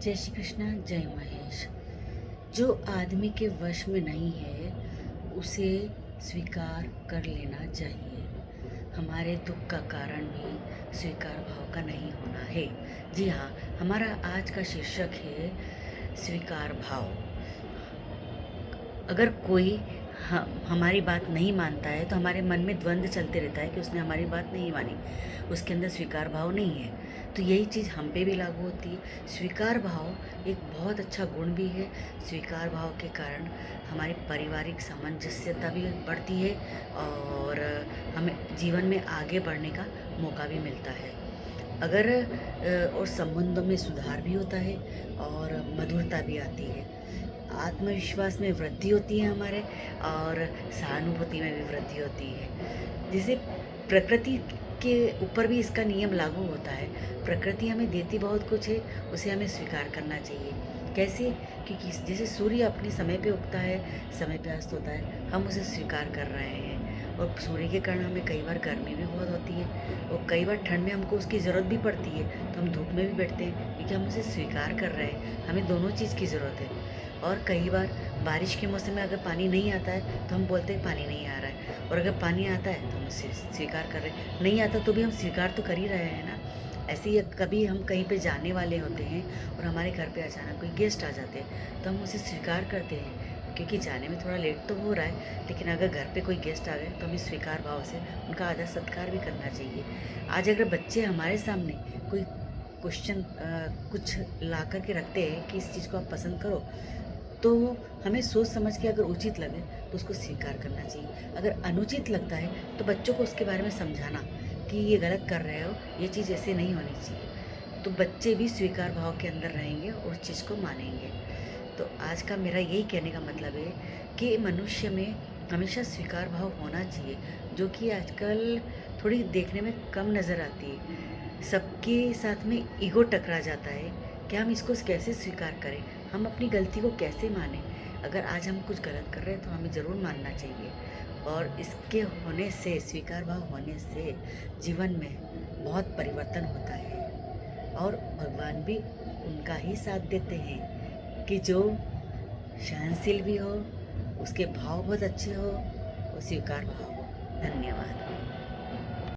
जय श्री कृष्णा, जय महेश। जो आदमी के वश में नहीं है उसे स्वीकार कर लेना चाहिए। हमारे दुख का कारण भी स्वीकार भाव का नहीं होना है। जी हाँ, हमारा आज का शीर्षक है स्वीकार भाव। अगर कोई हमारी बात नहीं मानता है तो हमारे मन में द्वंद्व चलते रहता है कि उसने हमारी बात नहीं मानी, उसके अंदर स्वीकार भाव नहीं है। तो यही चीज़ हम पे भी लागू होती है। स्वीकार भाव एक बहुत अच्छा गुण भी है। स्वीकार भाव के कारण हमारी पारिवारिक सामंजस्यता भी बढ़ती है और हमें जीवन में आगे बढ़ने का मौका भी मिलता है। अगर और संबंधों में सुधार भी होता है और मधुरता भी आती है। आत्मविश्वास में वृद्धि होती है हमारे, और सहानुभूति में भी वृद्धि होती है। जैसे प्रकृति के ऊपर भी इसका नियम लागू होता है। प्रकृति हमें देती बहुत कुछ है, उसे हमें स्वीकार करना चाहिए। कैसे? क्योंकि जैसे सूर्य अपने समय पे उगता है, समय पे अस्त होता है, हम उसे स्वीकार कर रहे हैं। और सूर्य के कारण हमें कई बार गर्मी भी बहुत होती है और कई बार ठंड में हमको उसकी ज़रूरत भी पड़ती है, तो हम धूप में भी बैठते हैं क्योंकि हम उसे स्वीकार कर रहे हैं। हमें दोनों चीज़ की ज़रूरत है। और कई बार बारिश के मौसम में अगर पानी नहीं आता है तो हम बोलते हैं पानी नहीं आ रहा है, और अगर पानी आता है तो हम उसे स्वीकार कर रहे हैं। नहीं आता तो भी हम स्वीकार तो कर ही रहे हैं ना। ऐसे ही कभी हम कहीं पे जाने वाले होते हैं और हमारे घर पे अचानक कोई गेस्ट आ जाते हैं तो हम उसे स्वीकार करते हैं, क्योंकि जाने में थोड़ा लेट तो हो रहा है, लेकिन अगर घर पे कोई गेस्ट आ गए तो हमें स्वीकार भाव से उनका आदर सत्कार भी करना चाहिए। आज अगर बच्चे हमारे सामने कोई क्वेश्चन कुछ ला कर के रखते हैं कि इस चीज़ को आप पसंद करो, तो हमें सोच समझ के अगर उचित लगे तो उसको स्वीकार करना चाहिए। अगर अनुचित लगता है तो बच्चों को उसके बारे में समझाना कि ये गलत कर रहे हो, ये चीज़ ऐसे नहीं होनी चाहिए। तो बच्चे भी स्वीकार भाव के अंदर रहेंगे और उस चीज़ को मानेंगे। तो आज का मेरा यही कहने का मतलब है कि मनुष्य में हमेशा स्वीकार भाव होना चाहिए, जो कि आजकल थोड़ी देखने में कम नज़र आती है। सबके साथ में ईगो टकरा जाता है कि हम इसको कैसे स्वीकार करें, हम अपनी गलती को कैसे मानें। अगर आज हम कुछ गलत कर रहे हैं तो हमें ज़रूर मानना चाहिए, और इसके होने से, स्वीकार भाव होने से जीवन में बहुत परिवर्तन होता है। और भगवान भी उनका ही साथ देते हैं कि जो सहनशील भी हो, उसके भाव बहुत अच्छे हो, वो स्वीकार भाव हो। धन्यवाद।